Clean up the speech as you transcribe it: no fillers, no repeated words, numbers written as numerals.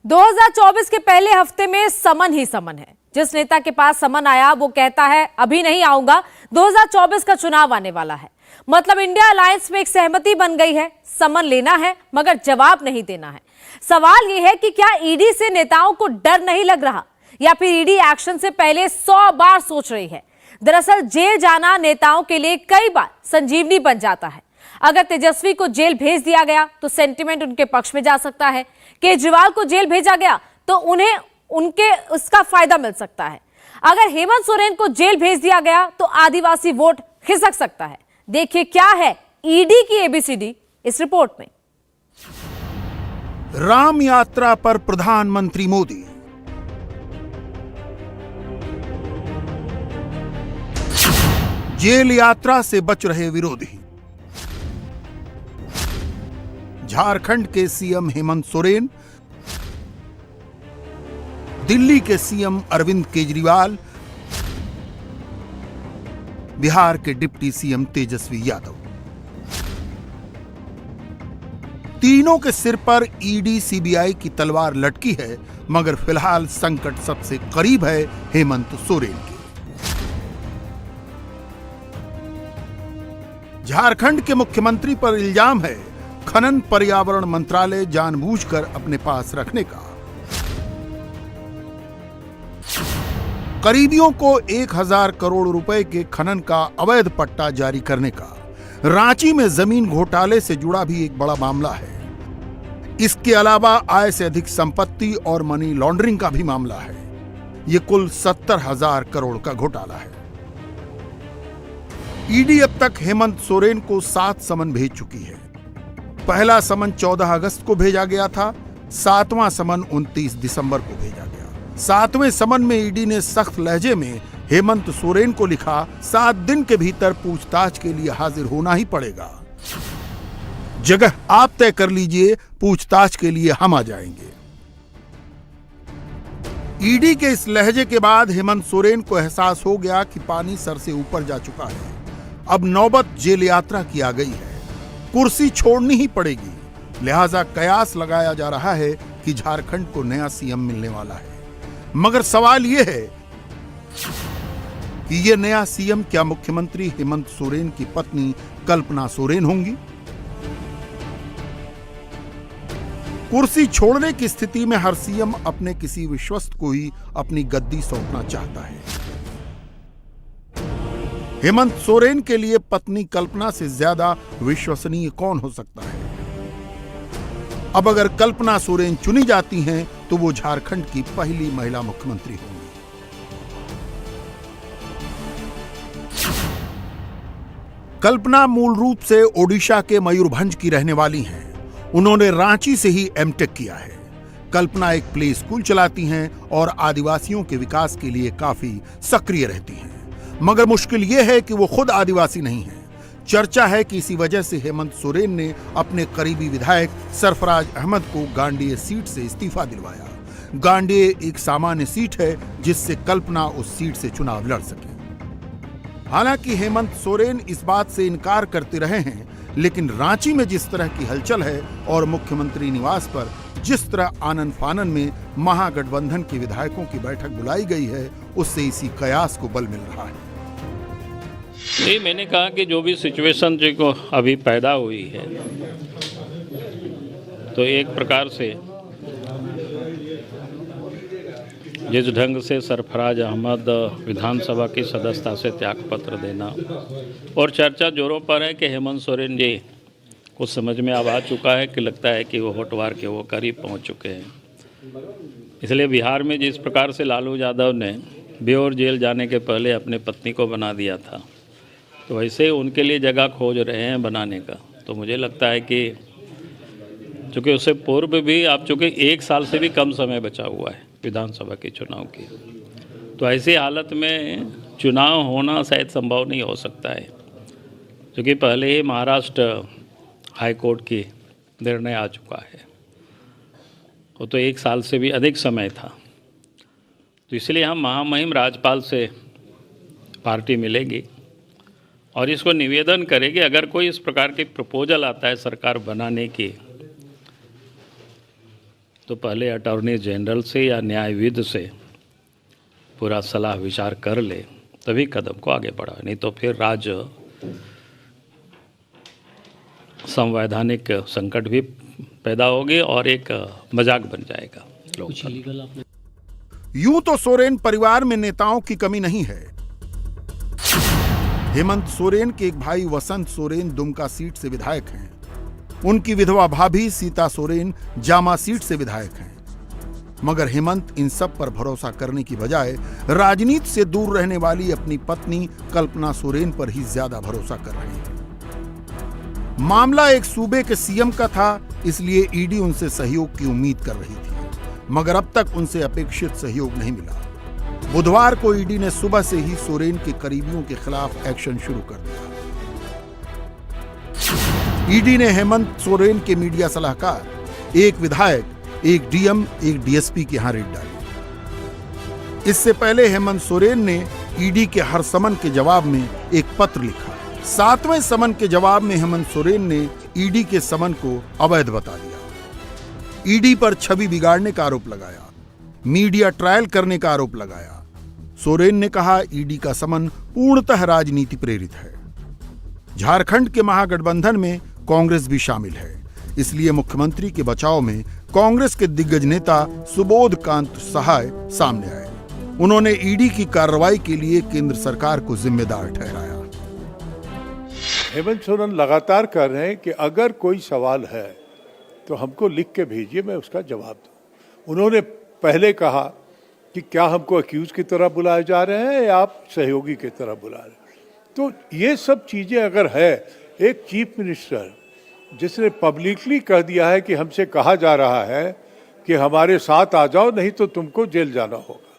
2024 के पहले हफ्ते में समन ही समन है। जिस नेता के पास समन आया वो कहता है अभी नहीं आऊंगा, 2024 का चुनाव आने वाला है। मतलब इंडिया अलायंस में एक सहमति बन गई है, समन लेना है मगर जवाब नहीं देना है। सवाल यह है कि क्या ईडी से नेताओं को डर नहीं लग रहा या फिर ईडी एक्शन से पहले 100 बार सोच रही है। दरअसल जेल जाना नेताओं के लिए कई बार संजीवनी बन जाता है। अगर तेजस्वी को जेल भेज दिया गया तो सेंटिमेंट उनके पक्ष में जा सकता है। केजरीवाल को जेल भेजा गया तो उन्हें उनके उसका फायदा मिल सकता है। अगर हेमंत सोरेन को जेल भेज दिया गया तो आदिवासी वोट खिसक सकता है। देखिए क्या है ईडी की एबीसीडी इस रिपोर्ट में। राम यात्रा पर प्रधानमंत्री मोदी, जेल यात्रा से बच रहे विरोधी। झारखंड के सीएम हेमंत सोरेन, दिल्ली के सीएम अरविंद केजरीवाल, बिहार के डिप्टी सीएम तेजस्वी यादव, तीनों के सिर पर ईडी सीबीआई की तलवार लटकी है, मगर फिलहाल संकट सबसे करीब है हेमंत सोरेन के। झारखंड के मुख्यमंत्री पर इल्जाम है खनन पर्यावरण मंत्रालय जानबूझकर अपने पास रखने का। करीबियों को 1000 करोड़ रुपए के खनन का अवैध पट्टा जारी करने का। रांची में जमीन घोटाले से जुड़ा भी एक बड़ा मामला है। इसके अलावा आय से अधिक संपत्ति और मनी लॉन्ड्रिंग का भी मामला है। यह कुल 70,000 करोड़ का घोटाला है। ईडी अब तक हेमंत सोरेन को 7 समन भेज चुकी है। पहला समन 14 अगस्त को भेजा गया था, 7वां समन 29 दिसंबर को भेजा गया। 7वें समन में ईडी ने सख्त लहजे में हेमंत सोरेन को लिखा, 7 दिन के भीतर पूछताछ के लिए हाजिर होना ही पड़ेगा। जगह आप तय कर लीजिए, पूछताछ के लिए हम आ जाएंगे। ईडी के इस लहजे के बाद हेमंत सोरेन को एहसास हो गया कि पानी सर से ऊपर जा चुका है। अब नौबत जेल यात्रा की आ गई है। कुर्सी छोड़नी ही पड़ेगी। लिहाजा कयास लगाया जा रहा है कि झारखंड को नया सीएम मिलने वाला है। मगर सवाल यह है कि यह नया सीएम क्या मुख्यमंत्री हेमंत सोरेन की पत्नी कल्पना सोरेन होंगी? कुर्सी छोड़ने की स्थिति में हर सीएम अपने किसी विश्वस्त को ही अपनी गद्दी सौंपना चाहता है। हेमंत सोरेन के लिए पत्नी कल्पना से ज्यादा विश्वसनीय कौन हो सकता है? अब अगर कल्पना सोरेन चुनी जाती हैं तो वो झारखंड की पहली महिला मुख्यमंत्री होंगी। कल्पना मूल रूप से ओडिशा के मयूरभंज की रहने वाली हैं। उन्होंने रांची से ही एमटेक किया है। कल्पना एक प्ले स्कूल चलाती हैं और आदिवासियों के विकास के लिए काफी सक्रिय रहती हैं। मगर मुश्किल यह है कि वो खुद आदिवासी नहीं है। चर्चा है कि इसी वजह से हेमंत सोरेन ने अपने करीबी विधायक सरफराज अहमद को गांडेय सीट से इस्तीफा दिलवाया। गांडेय एक सामान्य सीट है जिससे कल्पना उस सीट से चुनाव लड़ सके। हालांकि हेमंत सोरेन इस बात से इनकार करते रहे हैं, लेकिन रांची में जिस तरह की हलचल है और मुख्यमंत्री निवास पर जिस तरह आनन फानन में महागठबंधन के विधायकों की बैठक बुलाई गई है, उससे इसी कयास को बल मिल रहा है। ये मैंने कहा कि जो भी सिचुएशन जो अभी पैदा हुई है, तो एक प्रकार से जिस ढंग से सरफराज अहमद विधानसभा की सदस्यता से त्यागपत्र देना और चर्चा जोरों पर है कि हेमंत सोरेन जी को समझ में अब आ चुका है कि लगता है कि वो होटवार के वो करीब पहुंच चुके हैं। इसलिए बिहार में जिस प्रकार से लालू यादव ने बेओर जेल जाने के पहले अपने पत्नी को बना दिया था, तो वैसे उनके लिए जगह खोज रहे हैं बनाने का। तो मुझे लगता है कि चूँकि उससे पूर्व भी आप चूँकि 1 साल से भी कम समय बचा हुआ है विधानसभा के चुनाव की, तो ऐसी हालत में चुनाव होना शायद संभव नहीं हो सकता है, क्योंकि पहले ही महाराष्ट्र हाई कोर्ट की निर्णय आ चुका है। वो तो 1 साल से भी अधिक समय था। तो इसलिए हम महामहिम राज्यपाल से पार्टी मिलेगी और इसको निवेदन करेगी, अगर कोई इस प्रकार की प्रपोजल आता है सरकार बनाने की, तो पहले अटॉर्नी जनरल से या न्यायविद से पूरा सलाह विचार कर ले, तभी कदम को आगे बढ़ा, नहीं तो फिर राज्य संवैधानिक संकट भी पैदा होगी और एक मजाक बन जाएगा लोग। यूं तो सोरेन परिवार में नेताओं की कमी नहीं है। हेमंत सोरेन के एक भाई वसंत सोरेन दुमका सीट से विधायक हैं। उनकी विधवा भाभी सीता सोरेन जामा सीट से विधायक हैं। मगर हेमंत इन सब पर भरोसा करने की बजाय राजनीति से दूर रहने वाली अपनी पत्नी कल्पना सोरेन पर ही ज्यादा भरोसा कर रहे हैं। मामला एक सूबे के सीएम का था, इसलिए ईडी उनसे सहयोग की उम्मीद कर रही थी, मगर अब तक उनसे अपेक्षित सहयोग नहीं मिला। बुधवार को ईडी ने सुबह से ही सोरेन के करीबियों के खिलाफ एक्शन शुरू कर दिया। ईडी ने हेमंत सोरेन के मीडिया सलाहकार, एक विधायक, एक डीएम, एक डीएसपी के यहां रेड डाली। इससे पहले हेमंत सोरेन ने ईडी के हर समन के जवाब में एक पत्र लिखा। 7वें समन के जवाब में हेमंत सोरेन ने ईडी के समन को अवैध बता दिया। ईडी पर छवि बिगाड़ने का आरोप लगाया, मीडिया ट्रायल करने का आरोप लगाया। सोरेन ने कहा ईडी का समन पूर्णतः राजनीति प्रेरित है। झारखंड के महागठबंधन में कांग्रेस भी शामिल है, इसलिए मुख्यमंत्री के बचाव में कांग्रेस के दिग्गज नेता सुबोध कांत सहाय सामने आए। उन्होंने ईडी की कार्रवाई के लिए केंद्र सरकार को जिम्मेदार ठहराया। हेमंत सोरेन लगातार कह रहे हैं कि अगर कोई सवाल है तो हमको लिख के भेजिए, मैं उसका जवाब दूं। उन्होंने पहले कहा कि क्या हमको अक्यूज की तरह बुलाए जा रहे हैं या आप सहयोगी की तरह बुला रहे हैं। तो ये सब चीज़ें अगर है, एक चीफ मिनिस्टर जिसने पब्लिकली कह दिया है कि हमसे कहा जा रहा है कि हमारे साथ आ जाओ नहीं तो तुमको जेल जाना होगा,